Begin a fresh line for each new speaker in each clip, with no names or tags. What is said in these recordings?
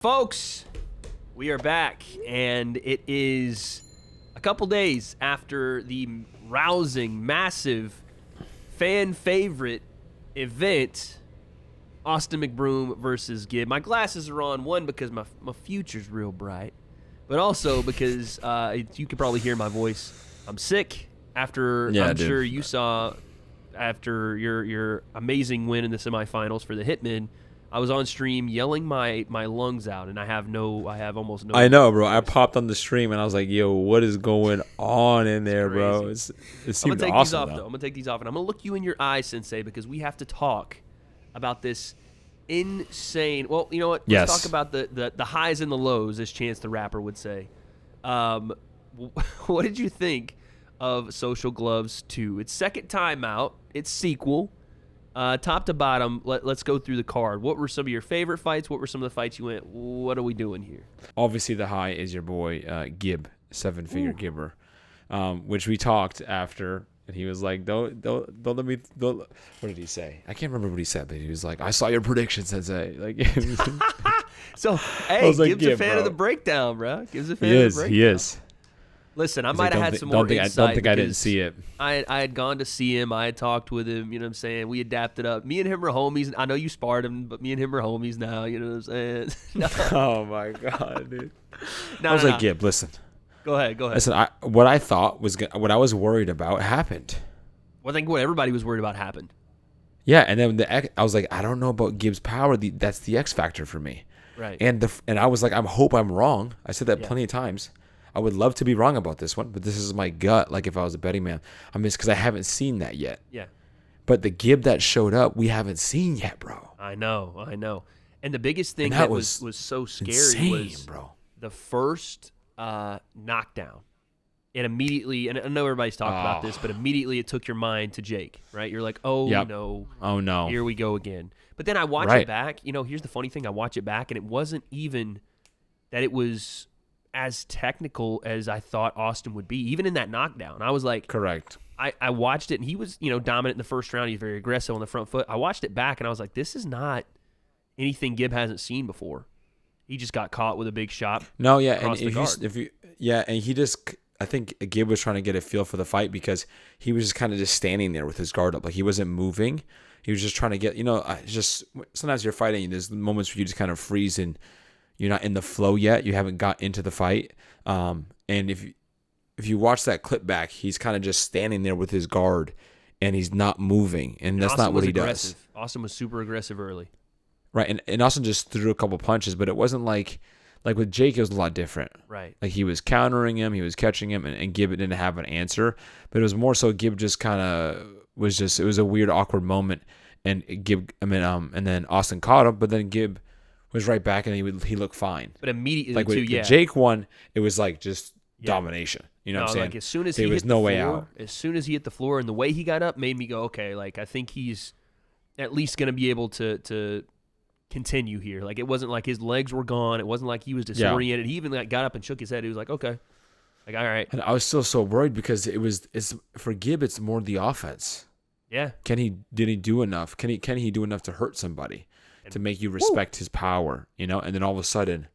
Folks, we are back, and it is a couple days after the rousing, massive, fan favorite event, Austin McBroom versus Gib. My glasses are on, one, because my future's real bright, but also because you can probably hear my voice. I'm sick after, I'm sure you saw, after your amazing win in the semifinals for the Hitmen. I was on stream yelling my lungs out, and I have almost no.
I know, bro. I popped on the stream, and I was like, "Yo, what is going on in there, bro?" It seems
I'm gonna take
awesome,
these off, though. I'm gonna take these off, and I'm gonna look you in your eyes, Sensei, because we have to talk about this insane. Well, you know what? Let's talk about the highs and the lows, as Chance the Rapper would say. What did you think of Social Gloves 2? It's second time out. It's sequel. Top to bottom, let's go through the card. What were some of your favorite fights? What were some of the fights you went, what are we doing here?
Obviously, the high is your boy Gib, seven-figure Gibber, which we talked after, and he was like, "Don't let me." What did he say? I can't remember what he said, but he was like, "I saw your prediction, Sensei." Like,
so hey, like, Gib's a fan of the breakdown, bro. Gib's a fan of the breakdown.
He is.
Listen, I might have had some more insight.
I don't think I didn't see it.
I had gone to see him. I had talked with him. You know what I'm saying? We adapted up. Me and him are homies. I know you sparred him, but me and him are homies now. You know what I'm saying? No.
Oh, my God, dude. I was like, Gib, listen.
Go ahead.
Listen, what I thought was what I was worried about happened.
Well, I think what everybody was worried about happened.
Yeah, and then I was like, I don't know about Gib's power. That's the X factor for me.
Right.
And I was like, I hope I'm wrong. I said that plenty of times. I would love to be wrong about this one, but this is my gut. Like if I was a betting man, I'm just because I haven't seen that yet.
Yeah.
But the Gib that showed up, we haven't seen yet, bro.
I know. And the biggest thing that was so scary was the first knockdown. And immediately, and I know everybody's talked about this, but immediately it took your mind to Jake, right? You're like, no, here we go again. But then I watch it back. You know, here's the funny thing: I watch it back, and it wasn't even that it was as technical as I thought Austin would be, even in that knockdown. I was like,
correct.
I watched it, and he was, dominant in the first round. He's very aggressive on the front foot. I watched it back, and I was like, this is not anything Gib hasn't seen before. He just got caught with a big shot.
No, yeah, and he just, I think Gib was trying to get a feel for the fight because he was just kind of just standing there with his guard up, like he wasn't moving. He was just trying to get, just sometimes you're fighting, there's moments where you just kind of freeze and you're not in the flow yet. You haven't got into the fight. And if you watch that clip back, he's kind of just standing there with his guard, and he's not moving. And that's not what he does.
Austin was super aggressive early.
Right, and Austin just threw a couple punches, but it wasn't like with Jake, it was a lot different.
Right.
Like he was countering him, he was catching him, and Gib didn't have an answer. But it was more so Gib just kind of was just, it was a weird, awkward moment. And and then Austin caught him, but then Gib was right back, and he looked fine.
But immediately,
like with Jake won, it was like just domination. You know what I'm saying?
Like as soon as he hit the floor, as soon as he hit the floor, and the way he got up made me go, okay, like I think he's at least going to be able to continue here. Like it wasn't like his legs were gone. It wasn't like he was disoriented. He even got up and shook his head. He was like, okay, like all right.
And I was still so worried because it's for Gib, it's more the offense.
Yeah.
Did he do enough? Can he do enough to hurt somebody? To make you respect his power, and then all of a sudden,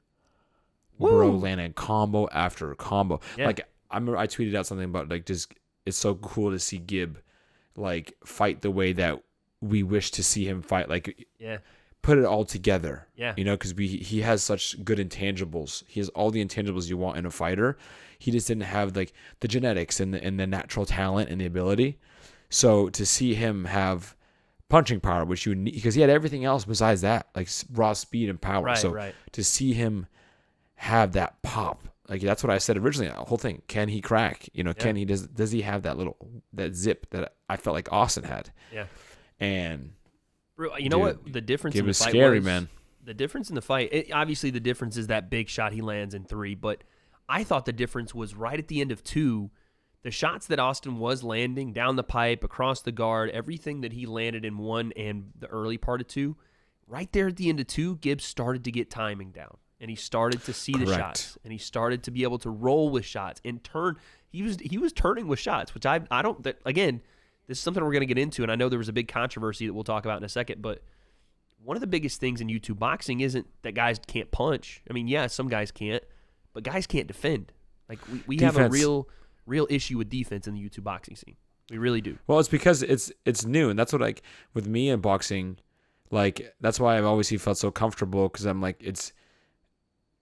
bro landed combo after combo. Yeah. Like I remember I tweeted out something about like just it's so cool to see Gib like fight the way that we wish to see him fight. Like put it all together. Yeah. Because he has such good intangibles. He has all the intangibles you want in a fighter. He just didn't have like the genetics and the natural talent and the ability. So to see him have punching power, which you need, because he had everything else besides that, like raw speed and power. To see him have that pop, like that's what I said originally. The whole thing, can he crack? Can he does he have that zip that I felt like Austin had? Yeah. And
what the difference in the fight
scary,
was?
Man.
The difference in the fight, obviously the difference is that big shot he lands in 3, but I thought the difference was right at the end of 2. The shots that Austin was landing down the pipe, across the guard, everything that he landed in 1 and the early part of 2, right there at the end of 2, Gibbs started to get timing down, and he started to see the shots, and he started to be able to roll with shots and turn. He was turning with shots, which I don't. Again, this is something we're going to get into, and I know there was a big controversy that we'll talk about in a second, but one of the biggest things in YouTube boxing isn't that guys can't punch. I mean, yeah, some guys can't, but guys can't defend. Like we have a real issue with defense in the YouTube boxing scene. We really do.
Well, it's because it's new, and that's what, like, with me in boxing, like, that's why I've always felt so comfortable, because I'm like, it's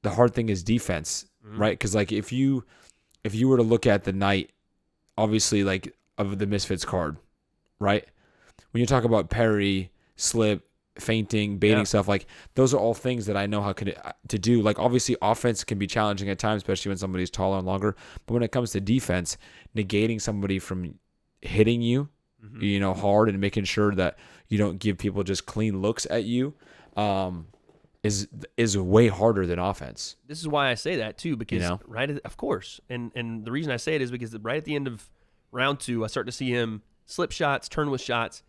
the hard thing is defense, right? Because, like, if you were to look at the night, obviously, like, of the Misfits card, right? When you talk about parry, slip, feinting, baiting stuff, like, those are all things that I know how to do. Like, obviously, offense can be challenging at times, especially when somebody's taller and longer. But when it comes to defense, negating somebody from hitting you, hard, and making sure that you don't give people just clean looks at you, is way harder than offense.
This is why I say that too, because of course, and the reason I say it is because right at the end of round 2, I start to see him slip shots, turn with shots,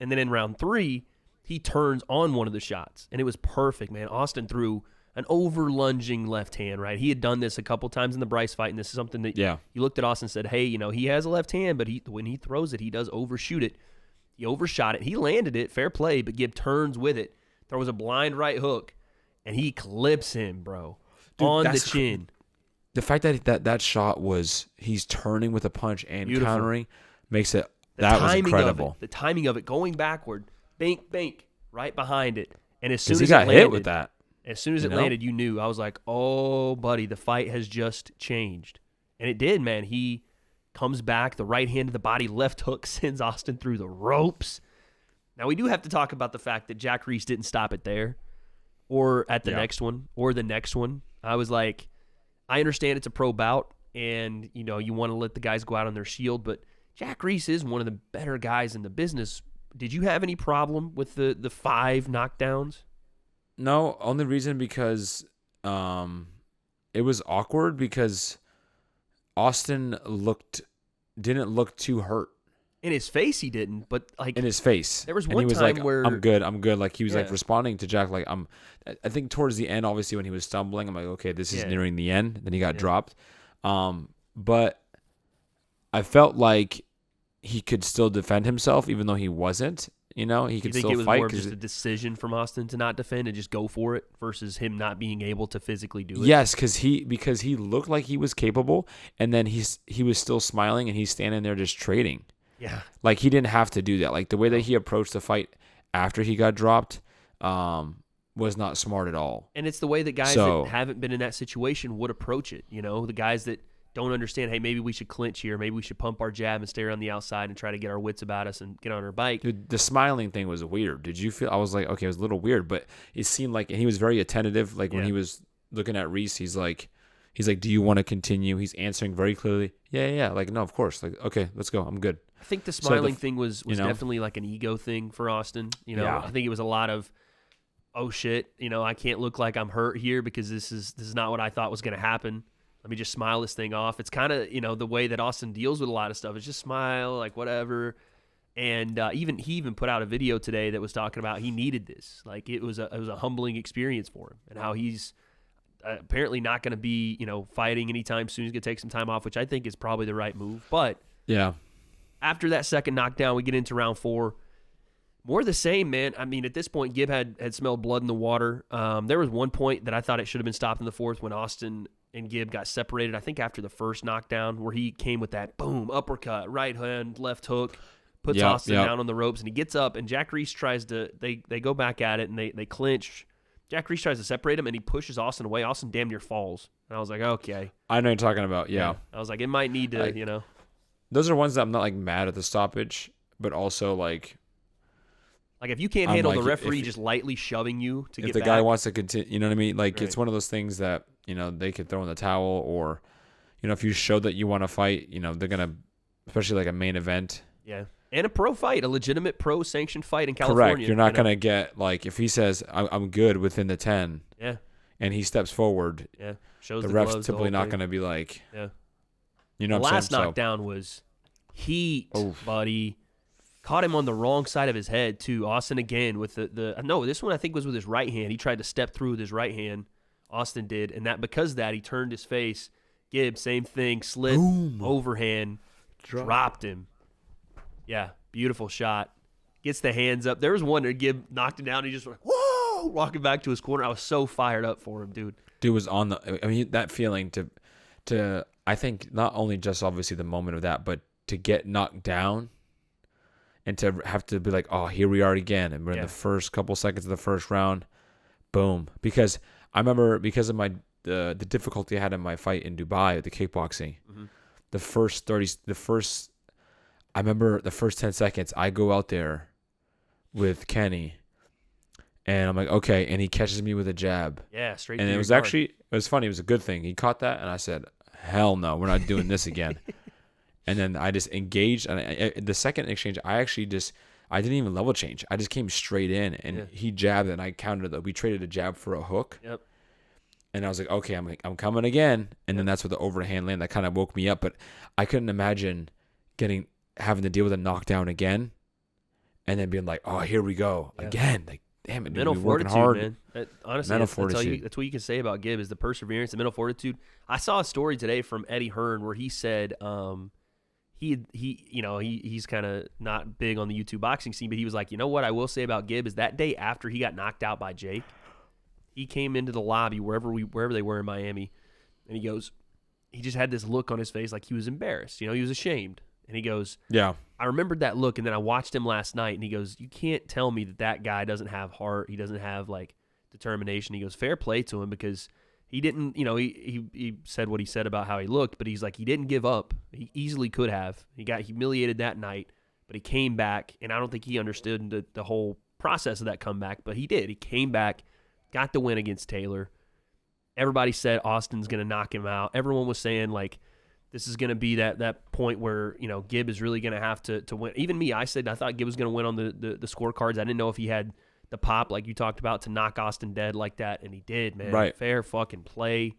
and then in round 3, he turns on one of the shots, and it was perfect, man. Austin threw an over-lunging left hand, right? He had done this a couple times in the Bryce fight, and this is something that you looked at Austin and said, hey, he has a left hand, but when he throws it, he does overshoot it. He overshot it. He landed it, fair play, but Gib turns with it, throws a blind right hook, and he clips him, bro, on the chin.
The fact that shot was he's turning with a punch and countering makes it that was incredible.
The timing of it, going backward, bank, right behind it, and as soon as
he got hit with that,
as soon as it landed, you knew. I was like, oh, buddy, the fight has just changed, and it did, man. He comes back, the right hand to the body, left hook sends Austin through the ropes. Now we do have to talk about the fact that Jack Reese didn't stop it there, or at the next one, or the next one. I was like, I understand it's a pro bout, and you want to let the guys go out on their shield, but Jack Reese is one of the better guys in the business. Did you have any problem with the 5 knockdowns?
No, only reason because it was awkward because Austin didn't look too hurt.
In his face, he didn't, but like
in his face,
there was one time
like,
where
I'm good. Like he was like responding to Jack. Like I think towards the end, obviously when he was stumbling, I'm like, okay, this is nearing the end. Then he got dropped, but I felt like he could still defend himself, even though he wasn't. He could still fight. You think it was more
just a decision from Austin to not defend and just go for it versus him not being able to physically do it?
Yes, because he looked like he was capable, and then he was still smiling, and he's standing there just trading.
Yeah.
Like, he didn't have to do that. Like, the way that he approached the fight after he got dropped was not smart at all.
And it's the way that guys that haven't been in that situation would approach it. The guys that don't understand, hey, maybe we should clinch here. Maybe we should pump our jab and stay around the outside and try to get our wits about us and get on our bike.
Dude, the smiling thing was weird. Did you feel? I was like, okay, it was a little weird, but it seemed like, and he was very attentive. Like, when he was looking at Reese, he's like, do you want to continue? He's answering very clearly. Yeah. Like, no, of course. Like, okay, let's go. I'm good.
I think the smiling thing was definitely like an ego thing for Austin. I think it was a lot of, oh shit, I can't look like I'm hurt here because this is not what I thought was going to happen. Let me just smile this thing off. It's kind of, the way that Austin deals with a lot of stuff is just smile, like whatever. And he even put out a video today that was talking about he needed this. Like, it was a humbling experience for him, and how he's apparently not going to be, fighting anytime soon. He's going to take some time off, which I think is probably the right move. But after that second knockdown, we get into round 4. More of the same, man. I mean, at this point, Gib had smelled blood in the water. There was one point that I thought it should have been stopped in the 4th when Austin and Gib got separated, I think after the first knockdown, where he came with that boom, uppercut, right hand, left hook, puts Austin down on the ropes, and he gets up, and Jack Reese tries to, they go back at it, and they clinch. Jack Reese tries to separate him, and he pushes Austin away. Austin damn near falls. And I was like, okay.
I know what you're talking about, yeah.
I was like, it might need to,
Those are ones that I'm not, like, mad at the stoppage, but also, like
if you can't handle the referee just lightly shoving you to get back.
If the guy wants to continue, you know what I mean? Like, it's one of those things that, they could throw in the towel, or, if you show that you want to fight, they're going to, especially like a main event.
Yeah. And a pro fight, a legitimate pro sanctioned fight in California.
Correct. You're not going to get, like, if he says, I'm good within the 10.
Yeah.
And he steps forward.
Yeah. Shows
the
ref's
ref's typically not going to be like,
yeah.
You know
the
what I'm
last
saying?
knockdown was heat, buddy. Caught him on the wrong side of his head, too. Austin again with no, this one I think was with his right hand. He tried to step through with his right hand. Austin did. And because of that, he turned his face. Gib, same thing. Slid, overhand, dropped him. Yeah, beautiful shot. Gets the hands up. There was one where Gib knocked him down. And he just went, whoa! whoa, walking back to his corner. I was so fired up for him, dude.
Dude was on the. I mean, that feeling to I think not only just obviously the moment of that, but to get knocked down and to have to be like, oh, here we are again, and we're in the first couple seconds of the first round, boom. Because I remember because of my the difficulty I had in my fight in Dubai with the kickboxing, I remember the first 10 seconds, I go out there with Kenny, and I'm like, okay, and he catches me with a jab.
Yeah, straight.
And it was it was funny. It was a good thing. He caught that, and I said, hell no, we're not doing this again. And then I just engaged, and the second exchange, I didn't even level change. I just came straight in, and he jabbed, and I countered that. We traded a jab for a hook.
Yep.
And I was like, okay, I'm coming again. And then that's where the overhand land that kind of woke me up. But I couldn't imagine having to deal with a knockdown again, and then being like, oh, here we go again. Like, damn it, dude,
mental
working
fortitude, man. Honestly,
mental
fortitude. That's what you can say about Gib is the perseverance, the mental fortitude. I saw a story today from Eddie Hearn where he said he's kind of not big on the YouTube boxing scene, but he was like, you know what I will say about Gib is that day after he got knocked out by Jake, he came into the lobby wherever they were in Miami, and he goes, he just had this look on his face like he was embarrassed. He was ashamed. And he goes, yeah, I remembered that look, and then I watched him last night, and he goes, you can't tell me that guy doesn't have heart. He doesn't have, like, determination. He goes, fair play to him because he didn't, he said what he said about how he looked, but he's like, he didn't give up. He easily could have. He got humiliated that night, but he came back, and I don't think he understood the whole process of that comeback, but he did. He came back, got the win against Taylor. Everybody said Austin's going to knock him out. Everyone was saying, like, this is going to be that point where, Gib is really going to have to win. Even me, I said I thought Gib was going to win on the scorecards. I didn't know if he had the pop, like you talked about, to knock Austin dead like that, and he did, man.
Right.
Fair fucking play.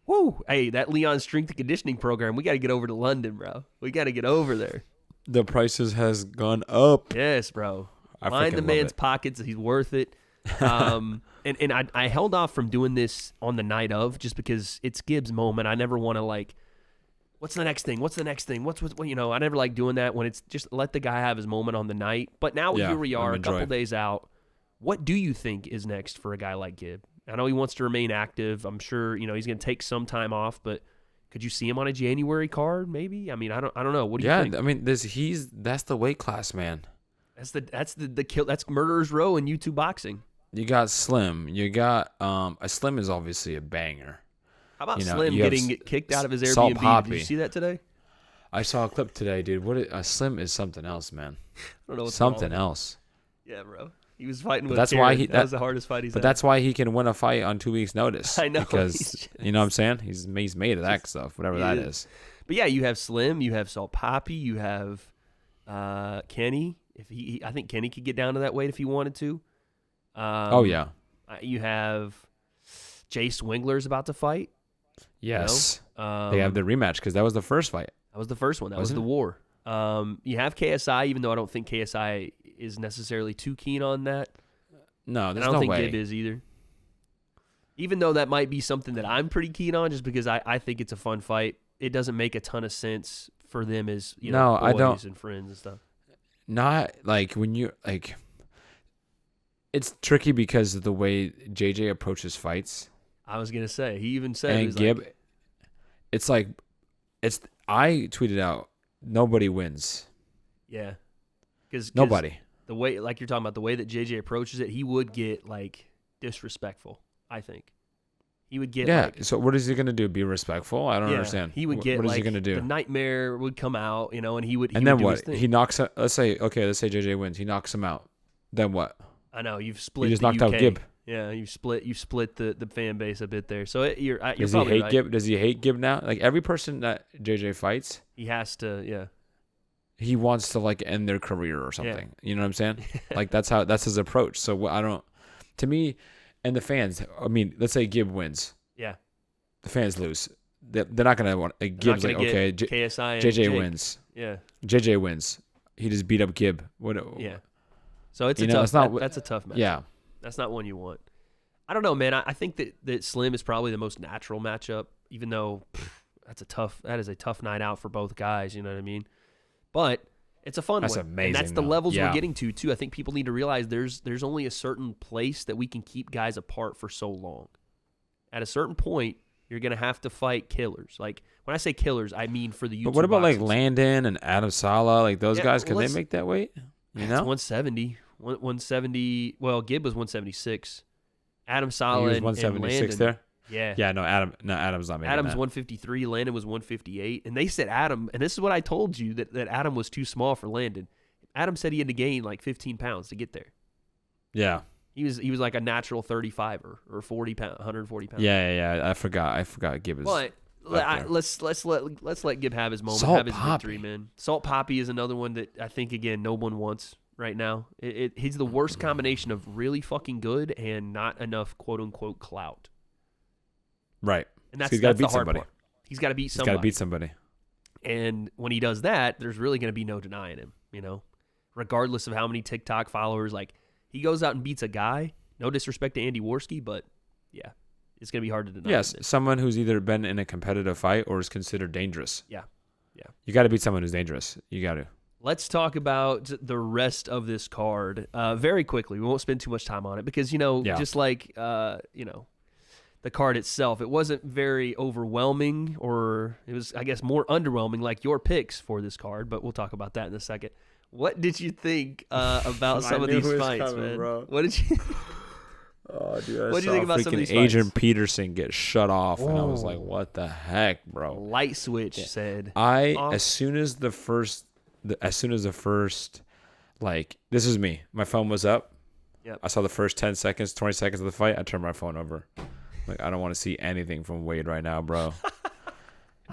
Woo! Hey, that Leon strength and conditioning program, we got to get over to London, bro. We got to get over there.
The prices has gone up.
Yes, bro. Line the man's pockets. He's worth it. And I held off from doing this on the night of just because it's Gib's moment. I never want to, like, what's the next thing? What's the next thing? I never like doing that when it's just let the guy have his moment on the night. But now here we are, a couple days out. What do you think is next for a guy like Gib? I know he wants to remain active. I'm sure, he's going to take some time off, but could you see him on a January card maybe? I mean, I don't know. What do you think?
Yeah, I mean, that's the weight class, man.
That's Murderer's Row in YouTube boxing.
You got Slim. You got a Slim is obviously a banger.
How about Slim getting kicked out of his
Salt
Airbnb?
Poppy.
Did you see that today?
I saw a clip today, dude. Slim is something else, man.
I don't know what's
something else.
Yeah, bro. He was fighting with
that's
Karen.
why
that was the hardest fight he's had.
But that's why he can win a fight on 2 weeks' notice.
I know.
Because, you know what I'm saying? He's made of that stuff, whatever that is.
But, yeah, you have Slim. You have Salt Poppy. You have Kenny. I think Kenny could get down to that weight if he wanted to.
Yeah.
You have Jay Swingler's about to fight.
Yes. They have the rematch because that was the first fight.
That was the first one. That was the war. You have KSI, even though I don't think KSI is necessarily too keen on that.
No, there's
I don't
no
think
way.
Gib is either. Even though that might be something that I'm pretty keen on just because I think it's a fun fight. It doesn't make a ton of sense for them as boys and friends and stuff.
Not like when you like. It's tricky because of the way JJ approaches fights.
I was gonna say he even said,
and Gib, I tweeted out nobody wins.
Yeah, because
nobody.
The way, like you're talking about, the way that JJ approaches it, he would get like disrespectful. I think he would get
so what is he gonna do? Be respectful? I don't understand.
He would get
what is he gonna do?
The nightmare would come out, and he would.
And then what? He knocks. Let's say JJ wins. He knocks him out. Then what?
I know you've split.
You just
the
knocked
UK.
out Gib.
Yeah, you split the fan base a bit there. So you're
Does
probably
he hate
right.
Gib? Does he hate Gib now? Like every person that JJ fights,
he has to. Yeah.
He wants to like end their career or something. Yeah. You know what I'm saying? Like that's his approach. So I don't. To me, and the fans. I mean, let's say Gib wins.
Yeah.
The fans lose. They're not gonna want. Gib's like okay.
KSI.
JJ wins.
Yeah.
JJ wins. He just beat up Gib. What?
Yeah. So it's a tough. That's a tough match.
Yeah.
That's not one you want. I don't know, man. I think that Slim is probably the most natural matchup, even though that is a tough night out for both guys. You know what I mean? But It's a fun
That's
one.
amazing.
And that's the
though.
levels
Yeah.
we're getting to, too. I think people need to realize there's only a certain place that we can keep guys apart for so long. At a certain point, you're going to have to fight killers. Like, when I say killers, I mean for the YouTube
But what about
boxes.
like Landon and Adam Sala? Like those guys,
well,
can they make that weight? You
It's
know,
170. 170. Well, Gib was 176. Adam
he
Sala
was
and
176
Landon,
there.
Yeah.
Yeah, no, Adam's not making
Adam's
that.
153. Landon was 158. And they said Adam, and this is what I told you, that Adam was too small for Landon. Adam said he had to gain like 15 pounds to get there.
Yeah.
He was like a natural 35 or 40 pound, 140 pounds.
Yeah. I forgot. Gib is.
But let's let Gib have his moment,
Salt
have his
Poppy.
victory, man. Salt Poppy is another one that I think again no one wants right now. He's the worst combination of really fucking good and not enough quote unquote clout.
Right.
And that's
He's got to
the
beat
hard
somebody.
part. He's got to beat
He's
somebody.
got to beat somebody.
And when he does that, there's really going to be no denying him, you know, regardless of how many TikTok followers. Like, he goes out and beats a guy. No disrespect to Andy Worski, but yeah, it's going to be hard to deny.
Yes, someone who's either been in a competitive fight or is considered dangerous.
Yeah.
You got to beat someone who's dangerous. You got to.
Let's talk about the rest of this card very quickly. We won't spend too much time on it because, just like, the card itself, it wasn't very overwhelming, or it was, I guess, more underwhelming like your picks for this card, but we'll talk about that in a second. What did you think about some of these fights, man?
Bro.
What did you
Oh, dude,
What do you think about some of these fights?
Adrian Peterson get shut off, and I was like, "What the heck, bro?"
Light switch said.
As soon as the first, like, this is me. My phone was up.
Yep.
I saw the first 10 seconds, 20 seconds of the fight. I turned my phone over. Like, I don't want to see anything from Wade right now, bro.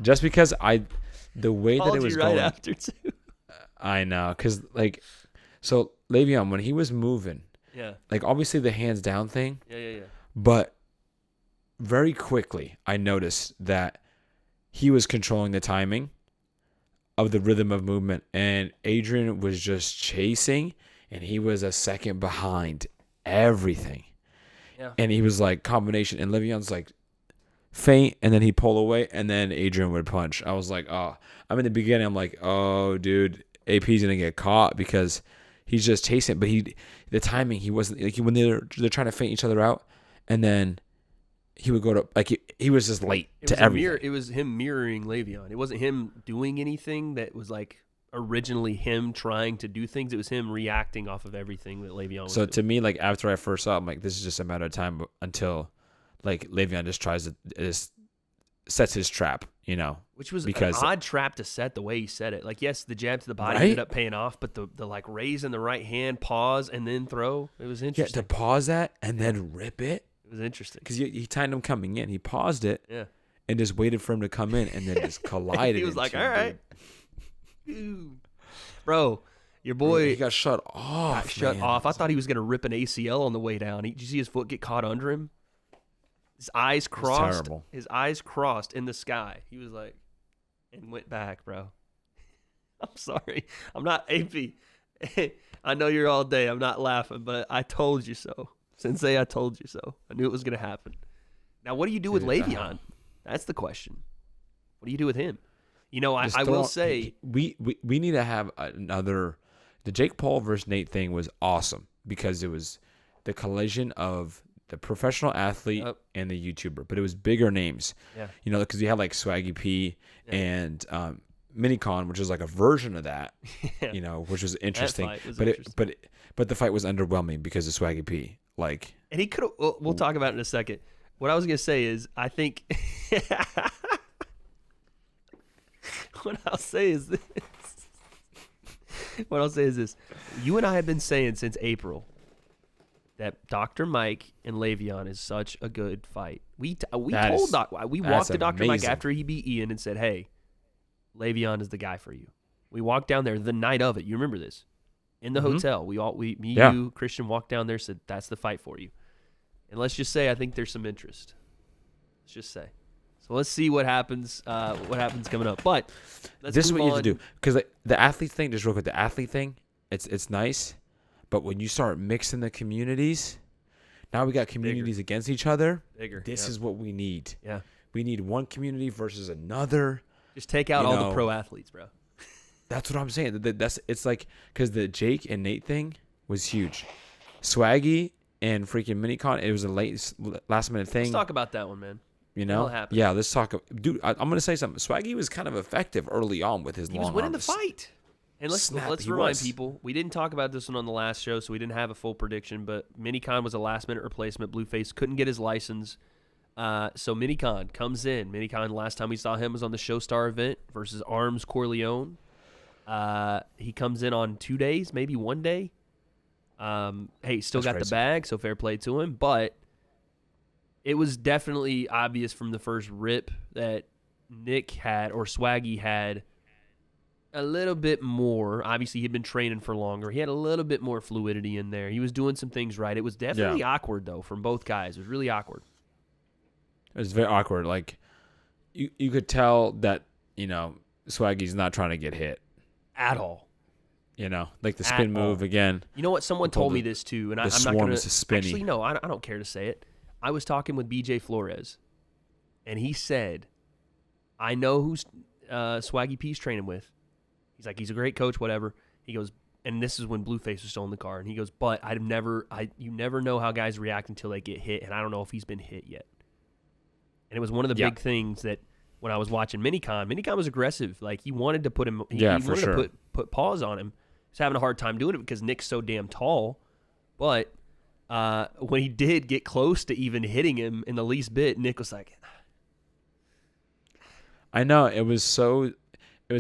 Just because the way that it was
right
going.
after too.
I know, because so Le'Veon, when he was moving,
Yeah.
like, obviously the hands down thing.
Yeah.
But very quickly, I noticed that he was controlling the timing of the rhythm of movement, and Adrian was just chasing, and he was a second behind everything.
Yeah.
And he was like combination, and Le'Veon's like feint, and then he'd pull away, and then Adrian would punch. I was like, oh, I'm in the beginning. I'm like, oh, dude, AP's gonna get caught because he's just chasing. But the timing, he wasn't like when they're trying to feint each other out, and then he would go to like he was just late to everything.
It was him mirroring Le'Veon. It wasn't him doing anything that was like originally him trying to do things. It was him reacting off of everything that Le'Veon was doing.
To me, like, after I first saw it, I'm like, this is just a matter of time until like Le'Veon just tries to sets his trap,
Which was
because
an odd trap to set the way he said it. Like, yes, the jab to the body
Right?
ended up paying off, but the like raise in the right hand, pause, and then throw, it was interesting.
to pause that and then rip it.
It was interesting.
Because he timed him coming in. He paused it
Yeah.
and just waited for him to come in and then just collided.
He was like,
into
all
him,
right. Bro, your boy
he got shut off.
got shut
man.
off. I thought he was going to rip an ACL on the way down. Did you see his foot get caught under him? His eyes crossed.
terrible.
His eyes crossed in the sky. He was like, and went back, bro. I'm sorry. I'm not AP. I know you're all day. I'm not laughing, but I told you so. Sensei, I told you so. I knew it was going to happen. Now, what do you do with
Dude,
Le'Veon? That's the question. What do you do with him? I
Just
will
throw-
say,
we need to have another. The Jake Paul versus Nate thing was awesome because it was the collision of the professional athlete and the YouTuber, but it was bigger names.
Yeah.
Because you had like Swaggy P and Minicon, which was like a version of that.
Yeah.
Which was interesting.
fight was
but
interesting.
but the fight was underwhelming because of Swaggy P. Like,
and he could have. We'll talk about it in a second. What I was going to say is, I think. What I'll say is this. You and I have been saying since April that Dr. Mike and Le'Veon is such a good fight. We walked to Dr. Mike
amazing.
after he beat Ian and said, "Hey, Le'Veon is the guy for you." We walked down there the night of it. You remember this? In the hotel. You, Christian walked down there, said, "That's the fight for you." And let's just say I think there's some interest. Let's just say. So let's see what happens. What happens coming up? But
this is what you have to do, because the athlete thing, just real quick, the athlete thing, it's nice, but when you start mixing the communities, now we got communities against each other. This is what we need.
Yeah, we
we need one community versus another.
Just take out all the pro athletes, bro.
That's what I'm saying. It's like because the Jake and Nate thing was huge. Swaggy and freaking Minicon, it was a last minute thing.
Let's talk about that one, man.
You know?
Happened?
Yeah, let's talk. Dude, I'm going to say something. Swaggy was kind of effective early on with his long arms.
He was winning the fight. And let's remind people, we didn't talk about this one on the last show, so we didn't have a full prediction, but Minicon was a last-minute replacement. Blueface couldn't get his license. So Minicon comes in. Minicon, last time we saw him was on the Showstar event versus Arms Corleone. He comes in on 2 days, maybe 1 day. Hey, still got the bag, so fair play to him. But it was definitely obvious from the first rip that Nick had, or Swaggy had, a little bit more. Obviously, he'd been training for longer. He had a little bit more fluidity in there. He was doing some things right. It was definitely awkward, though, from both guys. It was really awkward.
It was very awkward. Like, you could tell that, you know, Swaggy's not trying to get hit.
At all.
You know, like the spin move again.
You know what? Someone told me this, too, and I'm not going to... Actually, no, I don't care to say it. I was talking with BJ Flores, and he said, I know who Swaggy P's training with. He's like, he's a great coach, whatever. He goes, and this is when Blueface was still in the car, and he goes, but you never know how guys react until they get hit, and I don't know if he's been hit yet. And it was one of the big things that when I was watching Minicon was aggressive. Like, he wanted to put him, he wanted to put paws on him. He's having a hard time doing it because Nick's so damn tall. But when he did get close to even hitting him in the least bit, Nick was like,
I know, it was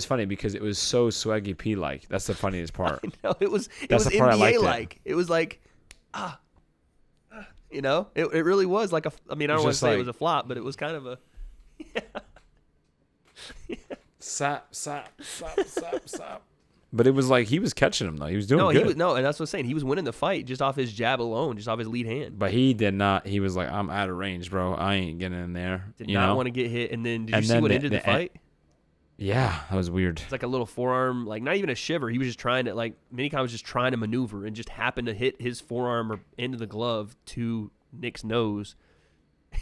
funny because it was so Swaggy P like. That's the funniest part.
I know, it was NBA like. It was like, you know, it really was like I mean, I don't want to say it was a flop, but it was kind of a
Sap. But it was like he was catching him though. He was doing good.
And that's what I'm saying. He was winning the fight just off his jab alone, just off his lead hand.
But he did not. He was like, I'm out of range, bro. I ain't getting in there.
Did not want to get hit. And then did you see what ended the fight?
Yeah, that was weird.
It's like a little forearm, like not even a shiver. He was just trying to, like, Minicon was just trying to maneuver and just happened to hit his forearm or into the glove to Nick's nose.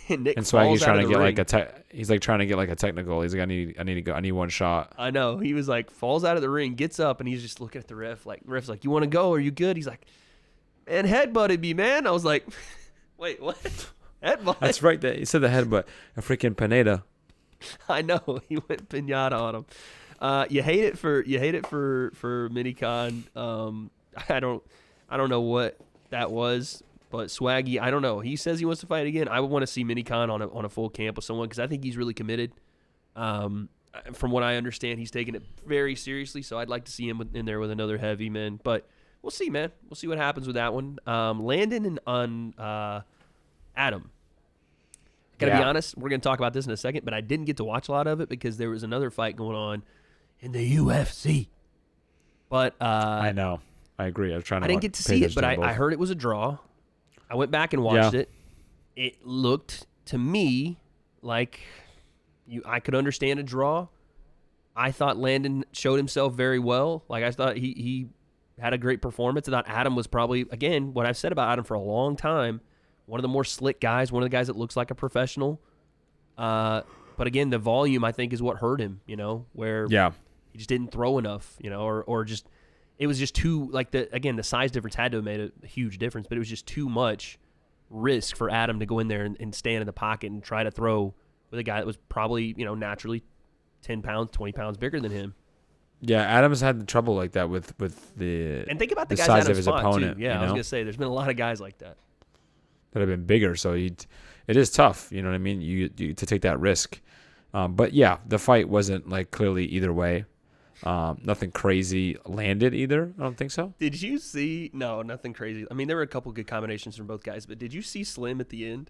And Nick
Swaggy's trying to get he's like trying to get like a technical. He's like, I need to go. I need one shot.
I know. He was like, falls out of the ring, gets up, and he's just looking at the ref. Like, ref's like, you want to go? Are you good? He's like, man, headbutted me, man. I was like, wait, what? Headbutt? That's
right. He said the headbutt. A freaking Pineda.
I know. He went pinata on him. You hate it for Minicon. I don't know what that was. But Swaggy, I don't know. He says he wants to fight again. I would want to see Minicon on a full camp with someone because I think he's really committed. From what I understand, he's taking it very seriously. So I'd like to see him in there with another heavy, man. But we'll see, man. We'll see what happens with that one. Landon and Adam. Gotta be honest, we're gonna talk about this in a second, but I didn't get to watch a lot of it because there was another fight going on in the UFC. But
I know. I agree. I didn't
get to see it, but I heard it was a draw. I went back and watched it. It looked to me like I could understand a draw. I thought Landon showed himself very well. Like, I thought he had a great performance. I thought Adam was probably, again, what I've said about Adam for a long time, one of the more slick guys, one of the guys that looks like a professional. But again, the volume, I think, is what hurt him, you know, where he just didn't throw enough, you know, or just – it was just too, like, the size difference had to have made a huge difference, but it was just too much risk for Adam to go in there and stand in the pocket and try to throw with a guy that was probably, you know, naturally 10 pounds, 20 pounds bigger than him.
Yeah, Adam's had trouble like that with the
and think about the guys
size
Adam's
of his opponent.
Too. Yeah, I was gonna say there's been a lot of guys like that
have been bigger, so it is tough. You know what I mean? You to take that risk. But yeah, the fight wasn't like clearly either way. Nothing crazy landed either. I don't think so.
Did you see? No, nothing crazy. I mean, there were a couple good combinations from both guys, but did you see Slim at the end?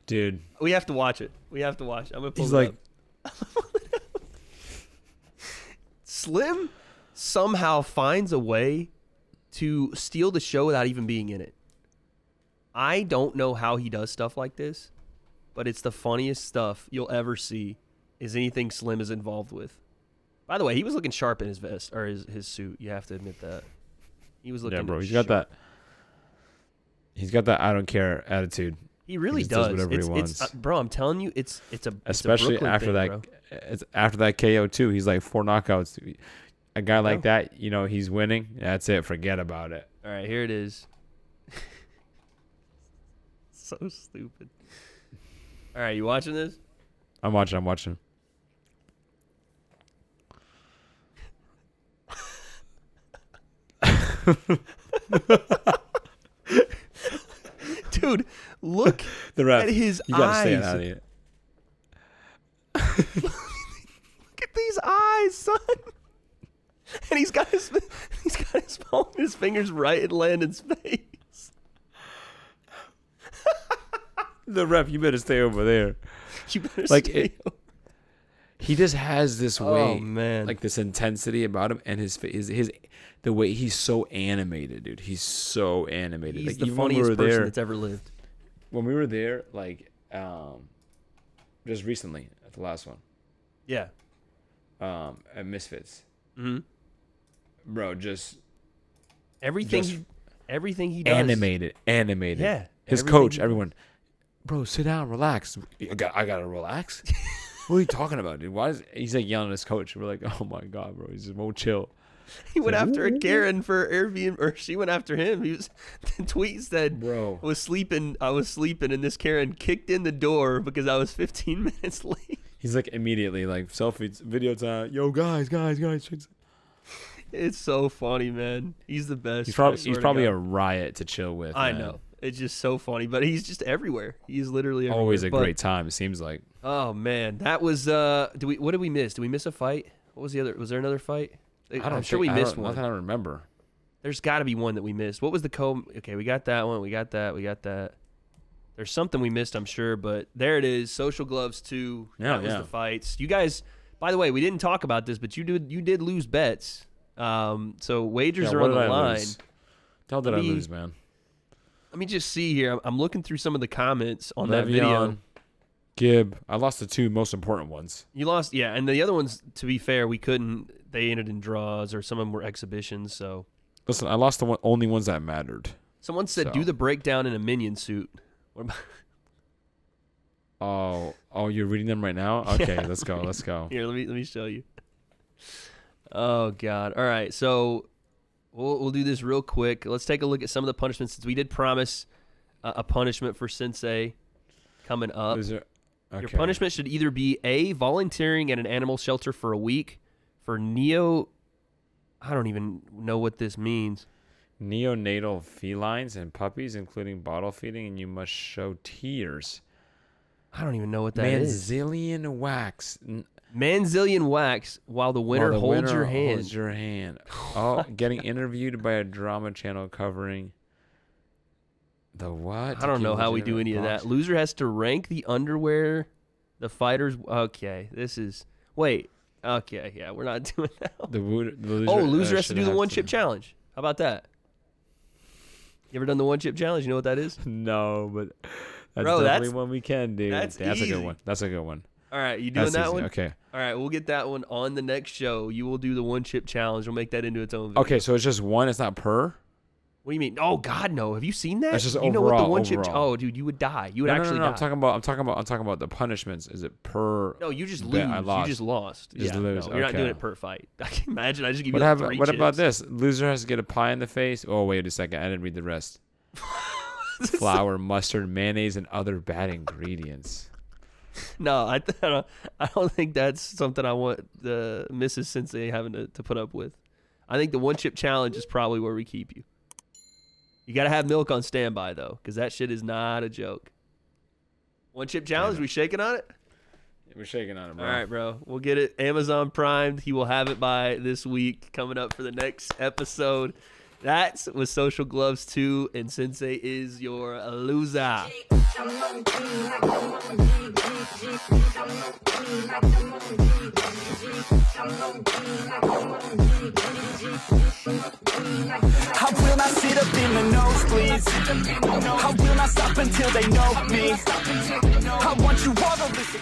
Dude,
we have to watch it. I'm gonna pull
it
up. Slim somehow finds a way to steal the show without even being in it. I don't know how he does stuff like this, but it's the funniest stuff you'll ever see is anything Slim is involved with. By the way, he was looking sharp in his vest or his suit. You have to admit that. He was looking
bro. He's
sharp.
got that I don't care attitude.
He really
just
does.
whatever he wants.
Bro, I'm telling you, it's a
especially
it's a
after
thing,
that.
bro.
After that KO too. He's like 4 knockouts. A guy like that, he's winning. That's it. Forget about it.
All right, here it is. So stupid. All right, you watching this?
I'm watching.
Dude, look
The ref.
at his
You gotta
eyes.
stay out of here.
Look at these eyes, son. And he's got his phone and his fingers right in Landon's face.
The ref, you better stay over there.
You better
Like
stay over.
He just has this way,
man.
like this intensity about him, and his the way he's so animated, dude. He's so animated.
He's
like,
the
even when we
funniest
were
person
there,
that's ever lived.
when we were there, like just recently at the last one,
Yeah.
at Misfits,
Mm-hmm.
bro, just
Everything he does.
animated.
Yeah.
His
everything
coach,
he
everyone, bro, sit down, relax. I gotta relax. What are you talking about, dude? Why is he's like yelling at his coach? We're like, oh my god, bro, he just won't chill.
He went
like,
after a Karen for Airbnb, or she went after him. He was the tweet said,
Bro.
I was sleeping, and this Karen kicked in the door because I was 15 minutes late.
He's like immediately like selfies, video time. Yo, guys.
It's so funny, man. He's the best.
He's
I swear
probably
to
a
God.
riot to chill with.
I
man.
know. It's just so funny, but he's just everywhere. He's literally everywhere.
Always a
But-
great time. It seems like.
Oh man, that was what did we miss? Did we miss a fight? What was the other? Was there another fight? I'm sure we missed one.
Nothing I remember.
There's got to be one that we missed. What was the Okay, we got that one. We got that. There's something we missed, I'm sure, but there it is. Social Gloves 2. That was the fights. You guys, by the way, we didn't talk about this, but you did lose bets. So wagers are
what
on
did
the
I
line.
lose? How did I lose, man?
Let me just see here. I'm looking through some of the comments on that video.
Gib. I lost the 2 most important ones.
You lost, yeah, and the other ones, to be fair, we couldn't. They ended in draws, or some of them were exhibitions. So
Listen, I lost the only ones that mattered.
someone said, "Do the breakdown in a minion suit." What about?
Oh, you're reading them right now? Okay,
Yeah.
let's go.
Here, let me show you. Oh God! All right, so we'll do this real quick. Let's take a look at some of the punishments, since we did promise a punishment for Sensei coming up. Your punishment should either be A, volunteering at an animal shelter for a week. For Neo, I don't even know what this means.
Neonatal felines and puppies, including bottle feeding, and you must show tears.
I don't even know what that is.
Manzillion wax.
Manzillion wax while the winner holds your hand.
Holds your hand. Oh, getting interviewed by a drama channel covering the what?
I don't know how we do any of that. Loser has to rank the underwear the fighters. Okay, this is. Wait. Okay, yeah, we're not doing that.
The loser,
loser has to do the
have
one chip challenge. How about that? You ever done the one chip challenge? You know what that is?
No, but that's
Bro,
definitely one we can do.
that's
a
easy.
good one. That's a good one.
All right, you doing
That's
that
easy.
one?
Okay.
All right, we'll get that one on the next show. You will do the one chip challenge. We'll make that into its own video.
Okay, so it's just one. It's not per.
What do you mean? Oh God, no! Have you seen that?
That's just
you know what the
overall,
one chip?
overall.
Oh, dude, you would die. You would
No,
actually
no.
die.
I'm talking about the punishments. Is it per?
No, you just
bet
lose.
I lost.
You just lost.
Just
yeah,
lose.
No, you're not
Okay.
doing it per fight. I can imagine. I just give
What
you like
happened?
3
What about
chips.
this? Loser has to get a pie in the face. Oh wait a second, I didn't read the rest. Flour, mustard, mayonnaise, and other bad ingredients.
No, I don't think that's something I want the Mrs. Sensei having to put up with. I think the one chip challenge is probably where we keep you. You got to have milk on standby though, because that shit is not a joke. One chip challenge, we shaking on it?
We're shaking on it, bro.
All right, bro. We'll get it Amazon Primed. He will have it by this week, coming up for the next episode. That was Social Gloves 2, and Sensei is your loser.
I will not sit up in the nosebleeds. I will not stop until they know me. I want you all to listen.